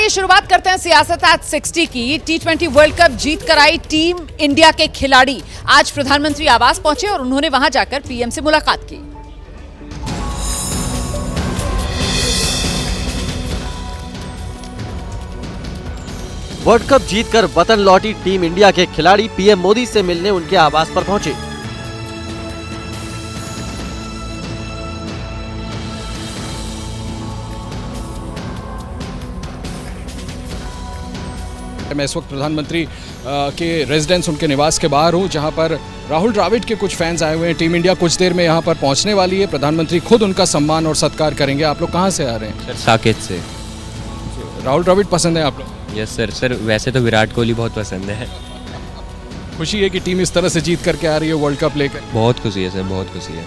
चलिए शुरुआत करते हैं सियासत एट 60 की। T20 वर्ल्ड कप जीत कर आई टीम इंडिया के खिलाड़ी आज प्रधानमंत्री आवास पहुंचे और उन्होंने वहां जाकर पीएम से मुलाकात की। वर्ल्ड कप जीतकर वतन लौटी टीम इंडिया के खिलाड़ी पीएम मोदी से मिलने उनके आवास पर पहुंचे। मैं इस वक्त प्रधानमंत्री के रेजिडेंस उनके निवास के बाहर हूं, जहां पर राहुल द्रविड़ के कुछ फैंस आए हुए हैं। टीम इंडिया कुछ देर में यहां पर पहुंचने वाली है। प्रधानमंत्री खुद उनका सम्मान और सत्कार करेंगे। आप लोग कहां से आ रहे हैं? सर साकेत से। राहुल द्रविड़ पसंद है आप लोग? Yes sir. सर वैसे तो विराट कोहली बहुत पसंद है। खुशी है कि टीम इस तरह से जीत करके आ रही है वर्ल्ड कप लेकर? बहुत खुशी है सर, बहुत खुशी है।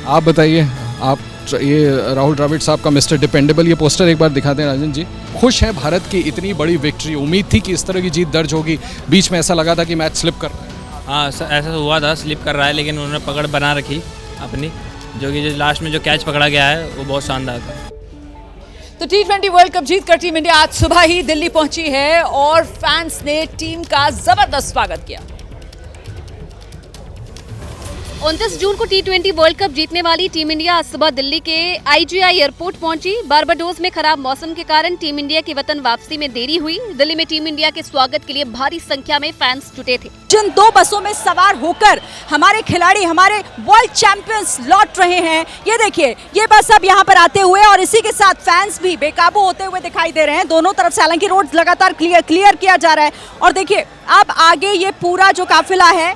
आप बताइए, आप ये राहुल द्रविड़ साहब का मिस्टर डिपेंडेबल ये पोस्टर एक बार दिखाते हैं राजन जी। खुश हैं भारत की इतनी बड़ी विक्ट्री? उम्मीद थी कि इस तरह की जीत दर्ज होगी? बीच में ऐसा लगा था कि मैच स्लिप कर रहा है? हाँ सर, ऐसा हुआ था, स्लिप कर रहा है, लेकिन उन्होंने पकड़ बना रखी अपनी, जो लास्ट में जो कैच पकड़ा गया है वो बहुत शानदार था। तो T20 वर्ल्ड कप जीतकर टीम इंडिया आज सुबह ही दिल्ली पहुंची है और फैंस ने टीम का जबरदस्त स्वागत किया। 29 जून को T20 वर्ल्ड कप जीतने वाली टीम इंडिया आज सुबह दिल्ली के IGI एयरपोर्ट पहुंची। बारबाडोस में खराब मौसम के कारण टीम इंडिया की वतन वापसी में देरी हुई। दिल्ली में टीम इंडिया के स्वागत के लिए भारी संख्या में फैंस जुटे थे। जिन दो बसों में सवार होकर हमारे खिलाड़ी, हमारे वर्ल्ड चैंपियंस लौट रहे हैं, ये देखिए, ये बस अब यहाँ पर आते हुए और इसी के साथ फैंस भी बेकाबू होते हुए दिखाई दे रहे हैं। दोनों तरफ से हालांकि रोड लगातार क्लियर किया जा रहा है और देखिए अब आगे ये पूरा जो काफिला है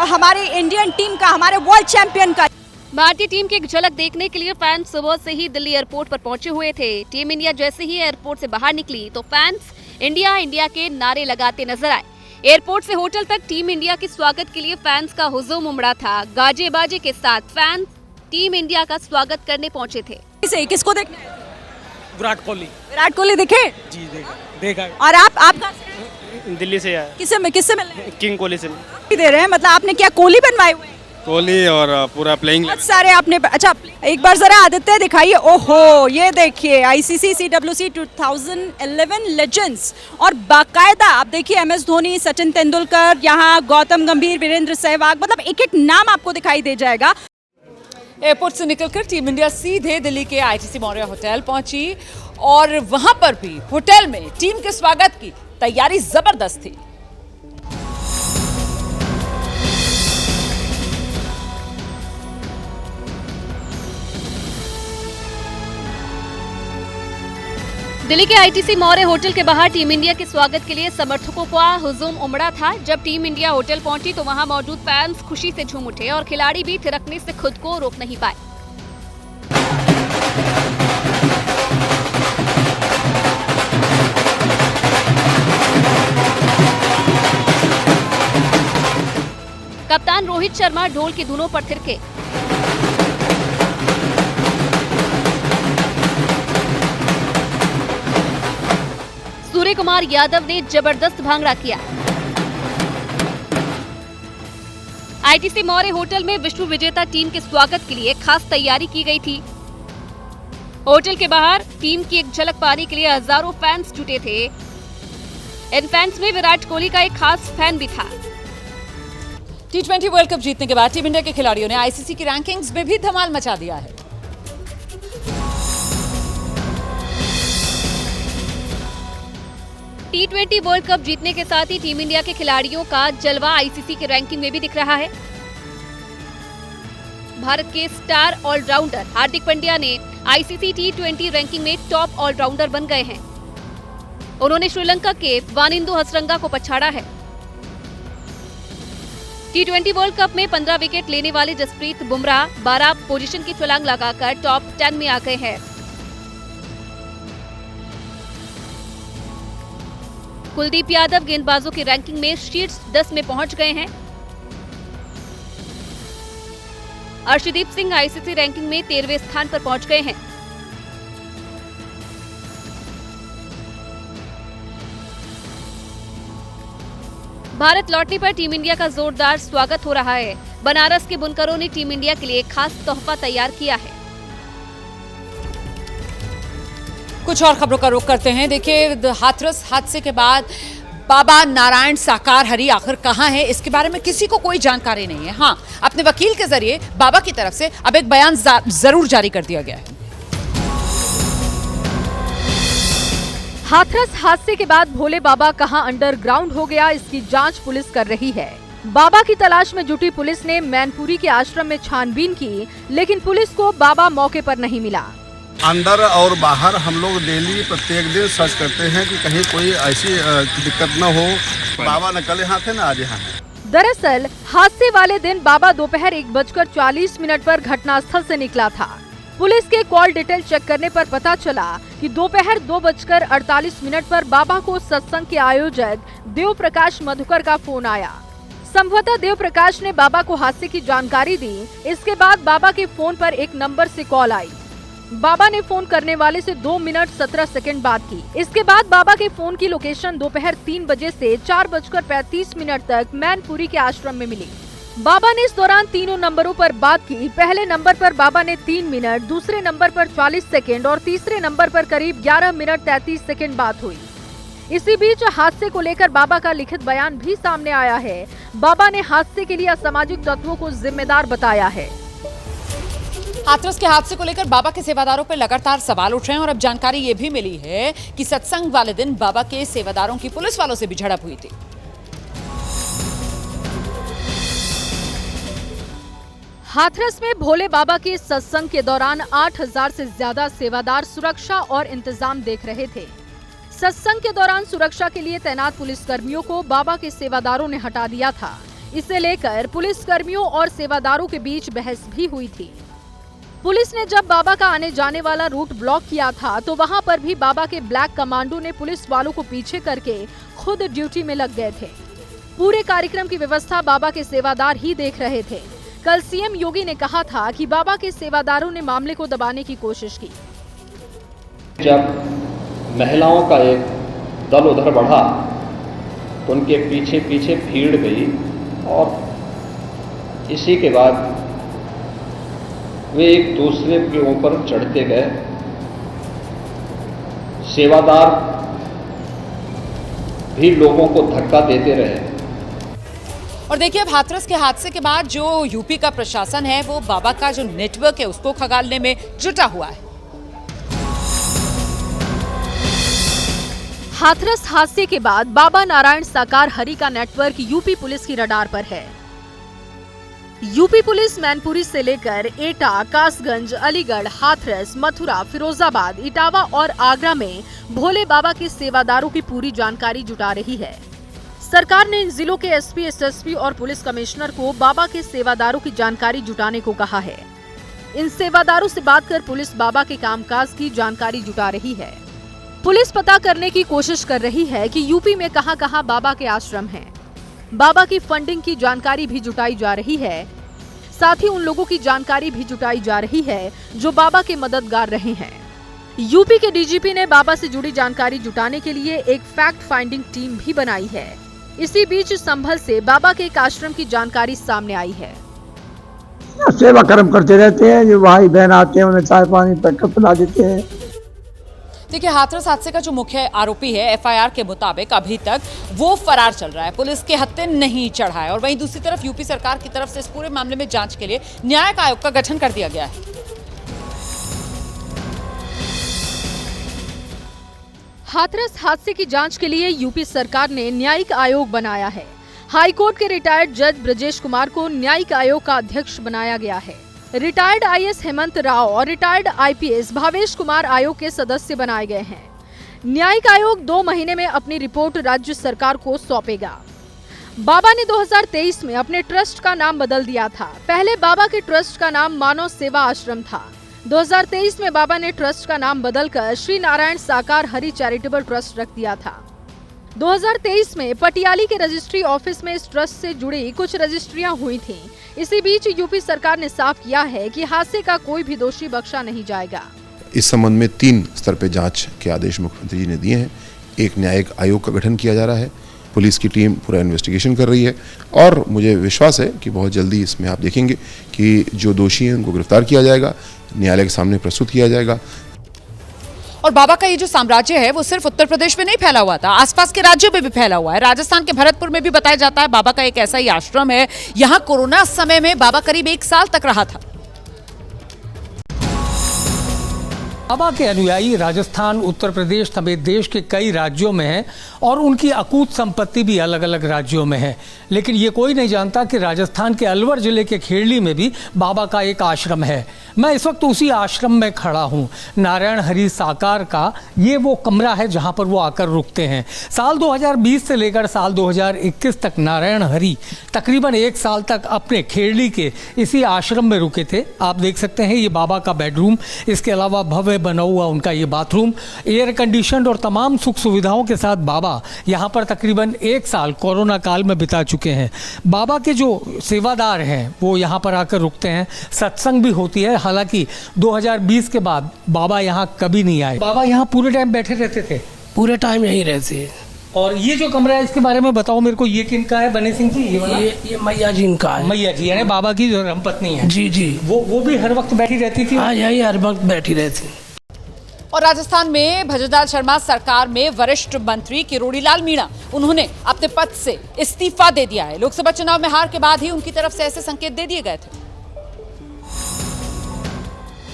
हमारी इंडियन टीम का, हमारे वर्ल्ड चैंपियन का। भारतीय टीम की एक झलक देखने के लिए फैंस सुबह से ही दिल्ली एयरपोर्ट पर पहुंचे हुए थे। टीम इंडिया जैसे ही एयरपोर्ट से बाहर निकली तो फैंस इंडिया इंडिया के नारे लगाते नजर आए। एयरपोर्ट से होटल तक टीम इंडिया के स्वागत के लिए फैंस का हुजूम उमड़ा था। गाजे बाजे के साथ फैंस टीम इंडिया का स्वागत करने पहुंचे थे। किसको देखने? विराट कोहली। विराट कोहली दिखे? जी देखा। और आप कहाँ से? दिल्ली से आया। किससे मिले? किंग कोहली से दे रहे हैं, मतलब आपने क्या कोहली बनवाए हुए? कोहली और पूरा प्लेइंग बहुत सारे आपने। अच्छा, एक बार जरा आदित्य दिखाइए। ओहो, ये देखिए ICC CWC 2011 लेजेंड्स और बाकायदा आप देखिए MS धोनी, सचिन तेंदुलकर, यहाँ गौतम गंभीर, वीरेंद्र सहवाग, मतलब एक एक नाम आपको दिखाई दे जाएगा। एयरपोर्ट से निकलकर टीम इंडिया सीधे दिल्ली के ITC मौर्य होटल पहुंची और वहां पर भी होटल में टीम के स्वागत की तैयारी जबरदस्त थी। दिल्ली के ITC मौर्य होटल के बाहर टीम इंडिया के स्वागत के लिए समर्थकों का हुजूम उमड़ा था। जब टीम इंडिया होटल पहुंची तो वहां मौजूद फैंस खुशी से झूम उठे और खिलाड़ी भी थिरकने से खुद को रोक नहीं पाए। कप्तान रोहित शर्मा ढोल की धुनों पर थिरके। सूर्य कुमार यादव ने जबरदस्त भांगड़ा किया। ITC मौर्य होटल में विश्व विजेता टीम के स्वागत के लिए खास तैयारी की गई थी। होटल के बाहर टीम की एक झलक पाने के लिए हजारों फैंस जुटे थे। इन फैंस में विराट कोहली का एक खास फैन भी था। T20 वर्ल्ड कप जीतने के बाद टीम इंडिया के खिलाड़ियों ने ICC की रैंकिंग्स में भी धमाल मचा दिया है। T20 वर्ल्ड कप जीतने के साथ ही टीम इंडिया के खिलाड़ियों का जलवा ICC की रैंकिंग में भी दिख रहा है। भारत के स्टार ऑलराउंडर हार्दिक पांड्या ने ICC T20 रैंकिंग में टॉप ऑलराउंडर बन गए हैं। उन्होंने श्रीलंका के वानिंदु हसरंगा को पछाड़ा है। T20 वर्ल्ड कप में 15 विकेट लेने वाले जसप्रीत बुमराह 12 पोजीशन की छलांग लगाकर टॉप 10 में आ गए हैं। कुलदीप यादव गेंदबाजों की रैंकिंग में शीर्ष 10 में पहुंच गए हैं। अर्शदीप सिंह ICC रैंकिंग में 13वें स्थान पर पहुंच गए हैं। भारत लौटने पर टीम इंडिया का जोरदार स्वागत हो रहा है। बनारस के बुनकरों ने टीम इंडिया के लिए खास तोहफा तैयार किया है। कुछ और खबरों का रुख करते हैं। देखिए, हाथरस हादसे के बाद बाबा नारायण साकार हरि आखिर कहां है, इसके बारे में किसी को कोई जानकारी नहीं है। हां, अपने वकील के जरिए बाबा की तरफ से अब एक बयान जरूर जारी कर दिया गया है। हाथरस हादसे के बाद भोले बाबा कहां अंडरग्राउंड हो गया, इसकी जांच पुलिस कर रही है। बाबा की तलाश में जुटी पुलिस ने मैनपुरी के आश्रम में छानबीन की, लेकिन पुलिस को बाबा मौके पर नहीं मिला। अंदर और बाहर हम लोग डेली प्रत्येक दिन सर्च करते हैं कि कहीं कोई ऐसी दिक्कत न हो। बाबा न कल यहाँ थे न आज यहाँ है। दरअसल हादसे वाले दिन बाबा दोपहर 1:40 पर घटनास्थल से निकला था। पुलिस के कॉल डिटेल चेक करने पर पता चला कि दोपहर 2:48 पर बाबा को सत्संग के आयोजक देव प्रकाश मधुकर का फोन आया। संभवतः देव प्रकाश ने बाबा को हादसे की जानकारी दी। इसके बाद बाबा के फोन पर एक नंबर से कॉल आई। बाबा ने फोन करने वाले से 2 मिनट 17 सेकंड बात की। इसके बाद बाबा के फोन की लोकेशन दोपहर 3 बजे से 4:35 तक मैनपुरी के आश्रम में मिली। बाबा ने इस दौरान तीनों नंबरों पर बात की। पहले नंबर पर बाबा ने 3 मिनट, दूसरे नंबर पर 40 सेकंड और तीसरे नंबर पर करीब 11 मिनट 33 सेकंड बात हुई। इसी बीच हादसे को लेकर बाबा का लिखित बयान भी सामने आया है। बाबा ने हादसे के लिए असामाजिक तत्वों को जिम्मेदार बताया है। हाथरस के हादसे को लेकर बाबा के सेवादारों पर लगातार सवाल उठ रहे हैं और अब जानकारी ये भी मिली है कि सत्संग वाले दिन बाबा के सेवादारों की पुलिस वालों से भी झड़प हुई थी। हाथरस में भोले बाबा के सत्संग के दौरान 8000 से ज्यादा सेवादार सुरक्षा और इंतजाम देख रहे थे। सत्संग के दौरान सुरक्षा के लिए तैनात पुलिसकर्मियों को बाबा के सेवादारों ने हटा दिया था। इसे लेकर पुलिसकर्मियों और सेवादारों के बीच बहस भी हुई थी। पुलिस ने जब बाबा का आने जाने वाला रूट ब्लॉक किया था तो वहां पर भी बाबा के ब्लैक कमांडो ने पुलिस वालों को पीछे करके खुद ड्यूटी में लग गए थे। पूरे कार्यक्रम की व्यवस्था बाबा के सेवादार ही देख रहे थे। कल सीएम योगी ने कहा था कि बाबा के सेवादारों ने मामले को दबाने की कोशिश की। जब महिलाओं का एक दल उधर बढ़ा तो उनके पीछे पीछे भीड़ गई और इसी के बाद वे एक दूसरे के ऊपर चढ़ते गए। सेवादार भी लोगों को धक्का देते रहे। और देखिए, अब हाथरस के हादसे के बाद जो यूपी का प्रशासन है वो बाबा का जो नेटवर्क है उसको खंगालने में जुटा हुआ है। हाथरस हादसे के बाद बाबा नारायण साकार हरि का नेटवर्क यूपी पुलिस की रडार पर है। यूपी पुलिस मैनपुरी से लेकर एटा, कासगंज, अलीगढ़, हाथरस, मथुरा, फिरोजाबाद, इटावा और आगरा में भोले बाबा के सेवादारों की पूरी जानकारी जुटा रही है। सरकार ने इन जिलों के एसपी, एसएसपी और पुलिस कमिश्नर को बाबा के सेवादारों की जानकारी जुटाने को कहा है। इन सेवादारों से बात कर पुलिस बाबा के कामकाज की जानकारी जुटा रही है। पुलिस पता करने की कोशिश कर रही है कि यूपी में कहां-कहां बाबा के आश्रम हैं। बाबा की फंडिंग की जानकारी भी जुटाई जा रही है। साथ ही उन लोगों की जानकारी भी जुटाई जा रही है जो बाबा के मददगार रहे हैं। यूपी के डीजीपी ने बाबा से जुड़ी जानकारी जुटाने के लिए एक फैक्ट फाइंडिंग टीम भी बनाई है। इसी बीच संभल से बाबा के एक आश्रम की जानकारी सामने आई है। सेवा कर्म करते रहते हैं, जो भाई बहन आते हैं उन्हें चाय पानी पिला देते हैं। देखिए, हाथरस हादसे का जो मुख्य आरोपी है एफआईआर के मुताबिक अभी तक वो फरार चल रहा है, पुलिस के हत्थे नहीं चढ़ा है। और वहीं दूसरी तरफ यूपी सरकार की तरफ से इस पूरे मामले में जांच के लिए न्यायिक आयोग का गठन कर दिया गया है। हाथरस हादसे की जांच के लिए यूपी सरकार ने न्यायिक आयोग बनाया है। हाईकोर्ट के रिटायर्ड जज ब्रजेश कुमार को न्यायिक आयोग का अध्यक्ष बनाया गया है। रिटायर्ड आईएएस हेमंत राव और रिटायर्ड आईपीएस भावेश कुमार आयोग के सदस्य बनाए गए हैं। न्यायिक आयोग 2 महीने में अपनी रिपोर्ट राज्य सरकार को सौंपेगा। बाबा ने 2023 में अपने ट्रस्ट का नाम बदल दिया था। पहले बाबा के ट्रस्ट का नाम मानव सेवा आश्रम था। 2023 में बाबा ने ट्रस्ट का नाम बदलकर श्री नारायण साकार हरि चैरिटेबल ट्रस्ट रख दिया था। 2023 में पटियाली के रजिस्ट्री ऑफिस में इस ट्रस्ट से जुड़ी कुछ रजिस्ट्रियां हुई थीं। इसी बीच यूपी सरकार ने साफ किया है कि हादसे का कोई भी दोषी बख्शा नहीं जाएगा। इस संबंध में 3 स्तर पर जांच के आदेश मुख्यमंत्री जी ने दिए हैं। एक न्यायिक आयोग का गठन किया जा रहा है, पुलिस की टीम पूरा इन्वेस्टिगेशन कर रही है और मुझे विश्वास है कि बहुत जल्दी इसमें आप देखेंगे कि जो दोषी हैं उनको गिरफ्तार किया जाएगा, न्यायालय के सामने प्रस्तुत किया जाएगा। और बाबा का ये जो साम्राज्य है वो सिर्फ उत्तर प्रदेश में नहीं फैला हुआ था, आसपास के राज्यों में भी फैला हुआ है। राजस्थान के भरतपुर में भी बताया जाता है बाबा का एक ऐसा ही आश्रम है। यहाँ कोरोना समय में बाबा करीब 1 साल तक रहा था। बाबा के अनुयायी राजस्थान, उत्तर प्रदेश समेत देश के कई राज्यों में हैं और उनकी अकूत संपत्ति भी अलग अलग राज्यों में है। लेकिन ये कोई नहीं जानता कि राजस्थान के अलवर जिले के खेड़ली में भी बाबा का एक आश्रम है। मैं इस वक्त उसी आश्रम में खड़ा हूँ। नारायण हरि साकार का ये वो कमरा है जहाँ पर वो आकर रुकते हैं। साल 2020 से लेकर साल 2021 तक नारायण हरि तकरीबन 1 साल तक अपने खेड़ली के इसी आश्रम में रुके थे। आप देख सकते हैं ये बाबा का बेडरूम, इसके अलावा भव्य बना हुआ उनका ये बाथरूम, एयर कंडीशन और तमाम सुख सुविधाओं के साथ बाबा यहाँ पर तकरीबन 1 साल कोरोना काल में बिता चुके हैं। बाबा के जो सेवादार हैं वो यहाँ पर आकर रुकते हैं, सत्संग भी होती है। हालांकि 2020 के बाद बाबा यहाँ कभी नहीं आए। बाबा यहाँ पूरे टाइम बैठे रहते थे? पूरे टाइम यहीं रहते हैं। और ये जो कमरा है इसके बारे में बताओ मेरे को, ये किनका है बने सिंह जी? ये मैया जी इनका है। मैया जी यानी बाबा की जो धर्मपत्नी है? जी जी। वो भी हर वक्त बैठी रहती थी? हाँ, यही हर वक्त बैठी रहती। और राजस्थान में भजनलाल शर्मा सरकार में वरिष्ठ मंत्री किरोड़ीलाल मीणा, उन्होंने अपने पद से इस्तीफा दे दिया है। लोकसभा चुनाव में हार के बाद ही उनकी तरफ से ऐसे संकेत दे दिए गए थे।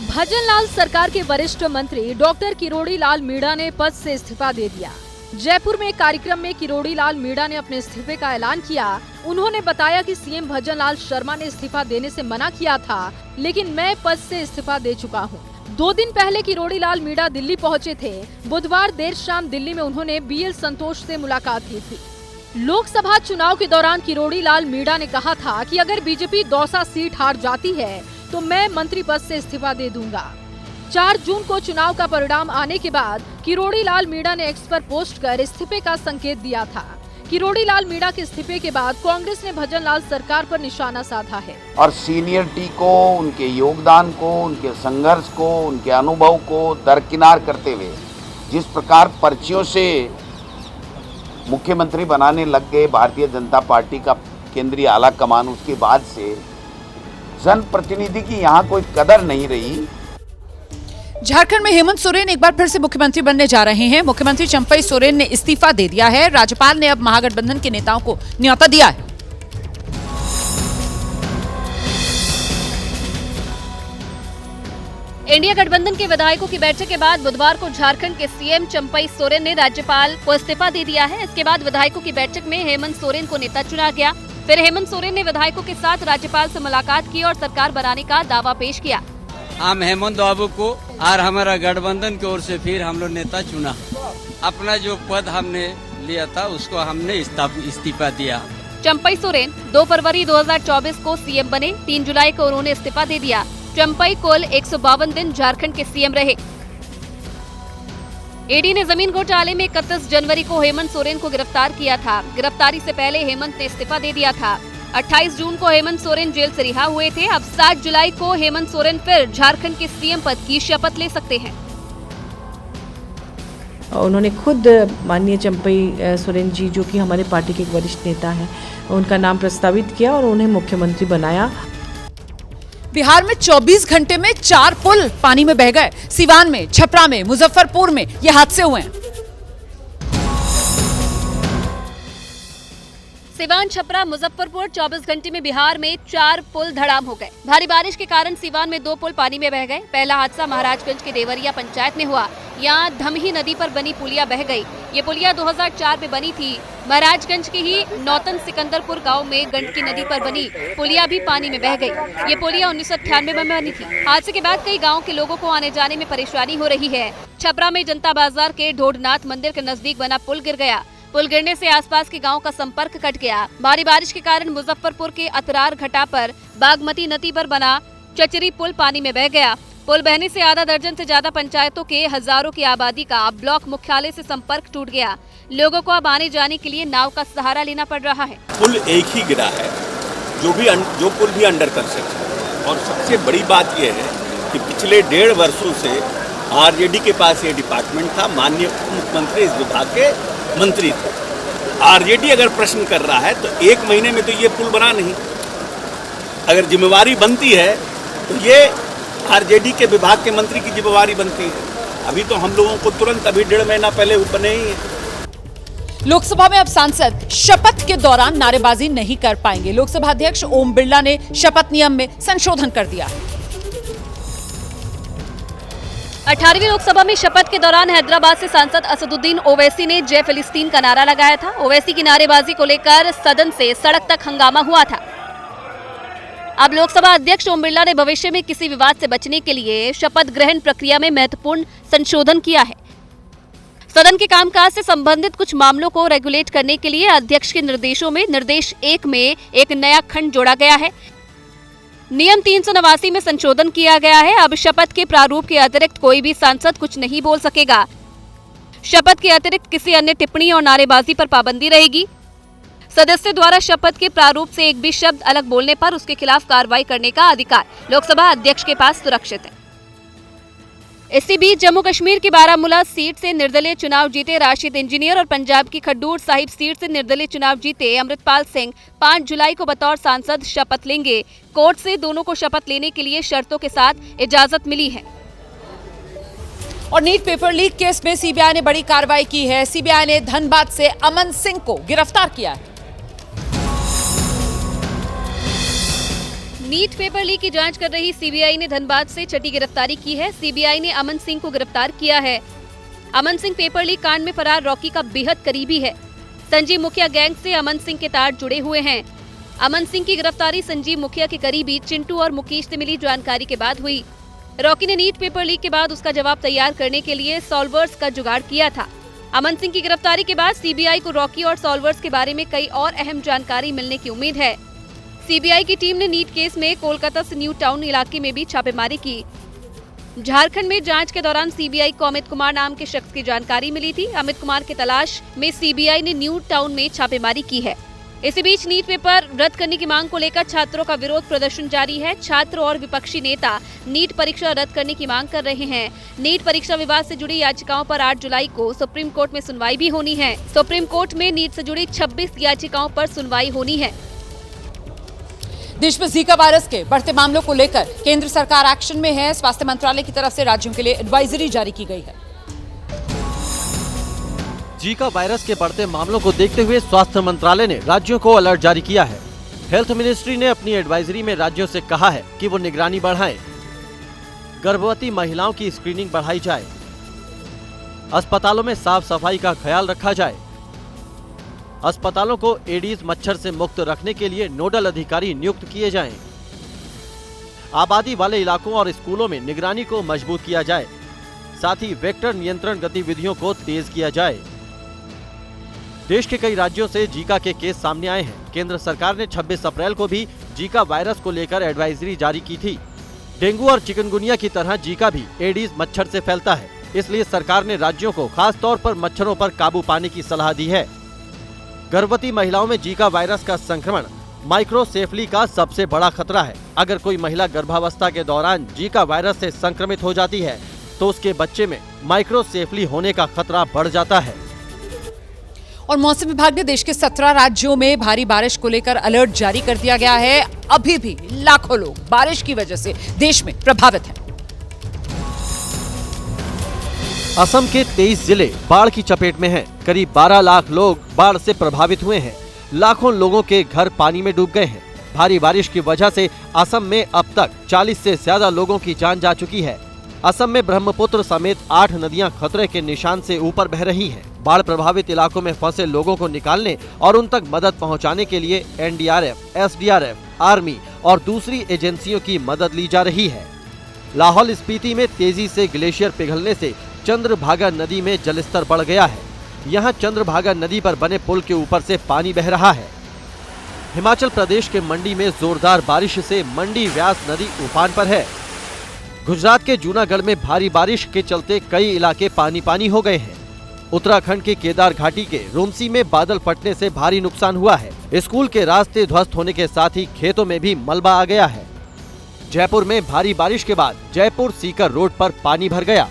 भजनलाल सरकार के वरिष्ठ मंत्री डॉक्टर किरोड़ीलाल मीणा ने पद से इस्तीफा दे दिया। जयपुर में एक कार्यक्रम में किरोड़ीलाल मीणा ने अपने इस्तीफे का ऐलान किया। उन्होंने बताया कि सीएम भजनलाल शर्मा ने इस्तीफा देने से मना किया था, लेकिन मैं पद से इस्तीफा दे चुका हूं। 2 दिन पहले किरोड़ीलाल मीणा दिल्ली पहुंचे थे। बुधवार देर शाम दिल्ली में उन्होंने बीएल संतोष से मुलाकात की थी। लोकसभा चुनाव के दौरान किरोड़ीलाल मीणा ने कहा था कि अगर बीजेपी दौसा सीट हार जाती है तो मैं मंत्री पद से इस्तीफा दे दूंगा। 4 जून को चुनाव का परिणाम आने के बाद किरोड़ीलाल मीणा ने एक्स पर पोस्ट कर इस्तीफे का संकेत दिया था। किरोड़ीलाल मीणा के इस्तीफे के बाद कांग्रेस ने भजनलाल सरकार पर निशाना साधा है और सीनियरिटी को, उनके योगदान को, उनके संघर्ष को, उनके अनुभव को दरकिनार करते हुए जिस प्रकार पर्चियों से मुख्यमंत्री बनाने लग गए भारतीय जनता पार्टी का केंद्रीय आला कमान, उसके बाद से जनप्रतिनिधि की यहाँ कोई कदर नहीं रही। झारखंड में हेमंत सोरेन एक बार फिर से मुख्यमंत्री बनने जा रहे हैं। मुख्यमंत्री चंपई सोरेन ने इस्तीफा दे दिया है। राज्यपाल ने अब महागठबंधन के नेताओं को न्योता दिया है। इंडिया गठबंधन के विधायकों की बैठक के बाद बुधवार को झारखंड के सीएम चंपई सोरेन ने राज्यपाल को इस्तीफा दे दिया है। इसके बाद विधायकों की बैठक में हेमंत सोरेन को नेता चुना गया। फिर हेमंत सोरेन ने विधायकों के साथ राज्यपाल से मुलाकात की और सरकार बनाने का दावा पेश किया। हम हेमंत बाबू को और हमारा गठबंधन की ओर से फिर हम लोग नेता चुना। अपना जो पद हमने लिया था उसको हमने इस्तीफा दिया। चंपई सोरेन 2 फरवरी 2024 को सीएम बने। 3 जुलाई को उन्होंने इस्तीफा दे दिया। चंपई कुल 152 दिन झारखंड के सीएम रहे। ईडी ने जमीन घोटाले में 31 जनवरी को हेमंत सोरेन को गिरफ्तार किया था। गिरफ्तारी से पहले हेमंत ने इस्तीफा दे दिया था। 28 जून को हेमंत सोरेन जेल से रिहा हुए थे। अब 7 जुलाई को हेमंत सोरेन फिर झारखंड के सीएम पद की शपथ ले सकते हैं। उन्होंने खुद माननीय चंपई सोरेन जी, जो कि हमारे पार्टी के एक वरिष्ठ नेता हैं, उनका नाम प्रस्तावित किया और उन्हें मुख्यमंत्री बनाया। बिहार में 24 घंटे में 4 पुल पानी में बह गए। सिवान में, छपरा में, मुजफ्फरपुर में ये हादसे हुए हैं। सिवान, छपरा, मुजफ्फरपुर 24 घंटे में बिहार में 4 पुल धड़ाम हो गए। भारी बारिश के कारण सिवान में 2 पुल पानी में बह गए। पहला हादसा महाराजगंज के देवरिया पंचायत में हुआ। यहाँ धमही नदी पर बनी पुलिया बह गई। ये पुलिया 2004 में बनी थी। महाराजगंज के ही नौतन सिकंदरपुर गांव में गंडकी नदी पर बनी पुलिया भी पानी में बह गई। ये पुलिया 1998 में बनी थी। हादसे के बाद कई गाँव के लोगों को आने जाने में परेशानी हो रही है। छपरा में जनता बाजार के ढोडनाथ मंदिर के नजदीक बना पुल गिर गया। पुल गिरने से आसपास के गांव का संपर्क कट गया। भारी बारिश के कारण मुजफ्फरपुर के अतरार घाटा पर बागमती नदी पर बना चचरी पुल पानी में बह गया। पुल बहने से आधा दर्जन से ज्यादा पंचायतों के हजारों की आबादी का ब्लॉक मुख्यालय से संपर्क टूट गया। लोगों को अब आने जाने के लिए नाव का सहारा लेना पड़ रहा है। पुल एक ही गिरा है, जो पुल भी अंडर कंस्ट्रक्शन। और सबसे बड़ी बात यह है कि पिछले 1.5 वर्षों से आरजेडी के पास ये डिपार्टमेंट था। माननीय मुख्यमंत्री इस विभाग के मंत्री थे। आरजेडी अगर प्रश्न कर रहा है तो 1 महीने में तो ये पुल बना नहीं। अगर जिम्मेवारी बनती है तो ये आरजेडी के विभाग के मंत्री की जिम्मेवारी बनती है। अभी तो हम लोगों को तुरंत अभी 1.5 महीना पहले बने ही है। लोकसभा में अब सांसद शपथ के दौरान नारेबाजी नहीं कर पाएंगे। लोकसभा अध्यक्ष ओम बिरला ने शपथ नियम में संशोधन कर दिया है। 18वीं लोकसभा में शपथ के दौरान हैदराबाद से सांसद असदुद्दीन ओवैसी ने जय फिलिस्तीन का नारा लगाया था। ओवैसी की नारेबाजी को लेकर सदन से सड़क तक हंगामा हुआ था। अब लोकसभा अध्यक्ष ओम बिरला ने भविष्य में किसी विवाद से बचने के लिए शपथ ग्रहण प्रक्रिया में महत्वपूर्ण संशोधन किया है। सदन के कामकाज से संबंधित कुछ मामलों को रेगुलेट करने के लिए अध्यक्ष के निर्देशों में निर्देश 1 में एक नया खंड जोड़ा गया है। नियम 389 में संशोधन किया गया है। अब शपथ के प्रारूप के अतिरिक्त कोई भी सांसद कुछ नहीं बोल सकेगा। शपथ के अतिरिक्त किसी अन्य टिप्पणी और नारेबाजी पर पाबंदी रहेगी। सदस्य द्वारा शपथ के प्रारूप से एक भी शब्द अलग बोलने पर उसके खिलाफ कार्रवाई करने का अधिकार लोकसभा अध्यक्ष के पास सुरक्षित है। इसी बीच जम्मू कश्मीर की बारामूला सीट से निर्दलीय चुनाव जीते राशिद इंजीनियर और पंजाब की खडूर साहिब सीट से निर्दलीय चुनाव जीते अमृतपाल सिंह 5 जुलाई को बतौर सांसद शपथ लेंगे। कोर्ट से दोनों को शपथ लेने के लिए शर्तों के साथ इजाजत मिली है। और नीट पेपर लीक केस में सीबीआई ने बड़ी कार्रवाई की है। सीबीआई ने धनबाद से अमन सिंह को गिरफ्तार किया है। नीट पेपर लीक की जांच कर रही सीबीआई ने धनबाद से छठी गिरफ्तारी की है। सीबीआई ने अमन सिंह को गिरफ्तार किया है। अमन सिंह पेपर लीक कांड में फरार रॉकी का बेहद करीबी है। संजीव मुखिया गैंग से अमन सिंह के तार जुड़े हुए हैं। अमन सिंह की गिरफ्तारी संजीव मुखिया के करीबी चिंटू और मुकेश से मिली जानकारी के बाद हुई। रॉकी ने नीट पेपर लीक के बाद उसका जवाब तैयार करने के लिए सॉल्वर्स का जुगाड़ किया था। अमन सिंह की गिरफ्तारी के बाद सीबीआई को रॉकी और सॉल्वर्स के बारे में कई और अहम जानकारी मिलने की उम्मीद है। सीबीआई की टीम ने नीट केस में कोलकाता से न्यू टाउन इलाके में भी छापेमारी की। झारखंड में जांच के दौरान सीबीआई को अमित कुमार नाम के शख्स की जानकारी मिली थी। अमित कुमार की तलाश में सीबीआई ने न्यू टाउन में छापेमारी की है। इसी बीच नीट पेपर रद्द करने की मांग को लेकर छात्रों का विरोध प्रदर्शन जारी है। छात्र और विपक्षी नेता नीट परीक्षा रद्द करने की मांग कर रहे हैं। नीट परीक्षा विवाद से जुड़ी याचिकाओं पर 8 जुलाई को सुप्रीम कोर्ट में सुनवाई भी होनी है। सुप्रीम कोर्ट में नीट से जुड़ी 26 याचिकाओं पर सुनवाई होनी है। देश में जीका वायरस के बढ़ते मामलों को लेकर केंद्र सरकार एक्शन में है। स्वास्थ्य मंत्रालय की तरफ से राज्यों के लिए एडवाइजरी जारी की गई है। जीका वायरस के बढ़ते मामलों को देखते हुए स्वास्थ्य मंत्रालय ने राज्यों को अलर्ट जारी किया है। हेल्थ मिनिस्ट्री ने अपनी एडवाइजरी में राज्यों से कहा है कि वो निगरानी बढ़ाएं, गर्भवती महिलाओं की स्क्रीनिंग बढ़ाई जाए, अस्पतालों में साफ सफाई का ख्याल रखा जाए, अस्पतालों को एडीज मच्छर से मुक्त रखने के लिए नोडल अधिकारी नियुक्त किए जाएं, आबादी वाले इलाकों और स्कूलों में निगरानी को मजबूत किया जाए, साथ ही वेक्टर नियंत्रण गतिविधियों को तेज किया जाए। देश के कई राज्यों से जीका के केस सामने आए हैं। केंद्र सरकार ने 26 अप्रैल को भी जीका वायरस को लेकर एडवाइजरी जारी की थी। डेंगू और चिकनगुनिया की तरह जीका भी एडीज मच्छर से फैलता है, इसलिए सरकार ने राज्यों को खास तौर पर मच्छरों पर काबू पाने की सलाह दी है। गर्भवती महिलाओं में जीका वायरस का संक्रमण माइक्रोसेफली का सबसे बड़ा खतरा है। अगर कोई महिला गर्भावस्था के दौरान जीका वायरस से संक्रमित हो जाती है तो उसके बच्चे में माइक्रोसेफली होने का खतरा बढ़ जाता है। और मौसम विभाग ने देश के 17 राज्यों में भारी बारिश को लेकर अलर्ट जारी कर दिया गया है। अभी भी लाखों लोग बारिश की वजह से देश में प्रभावित हैं। असम के 23 जिले बाढ़ की चपेट में हैं। करीब 12 लाख लोग बाढ़ से प्रभावित हुए हैं। लाखों लोगों के घर पानी में डूब गए हैं। भारी बारिश की वजह से असम में अब तक 40 से ज्यादा लोगों की जान जा चुकी है। असम में ब्रह्मपुत्र समेत 8 नदियां खतरे के निशान से ऊपर बह रही हैं। बाढ़ प्रभावित इलाकों में फंसे लोगों को निकालने और उन तक मदद पहुंचाने के लिए एनडीआरएफ, एसडीआरएफ, आर्मी और दूसरी एजेंसियों की मदद ली जा रही है। लाहौल स्पीति में तेजी से ग्लेशियर पिघलने से चंद्रभागा नदी में जलस्तर बढ़ गया है। यहाँ चंद्रभागा नदी पर बने पुल के ऊपर से पानी बह रहा है। हिमाचल प्रदेश के मंडी में जोरदार बारिश से मंडी व्यास नदी उफान पर है। गुजरात के जूनागढ़ में भारी बारिश के चलते कई इलाके पानी पानी हो गए हैं। उत्तराखंड के केदार घाटी के रुमसी में बादल फटने से भारी नुकसान हुआ है। स्कूल के रास्ते ध्वस्त होने के साथ ही खेतों में भी मलबा आ गया है। जयपुर में भारी बारिश के बाद जयपुर सीकर रोड पर पानी भर गया।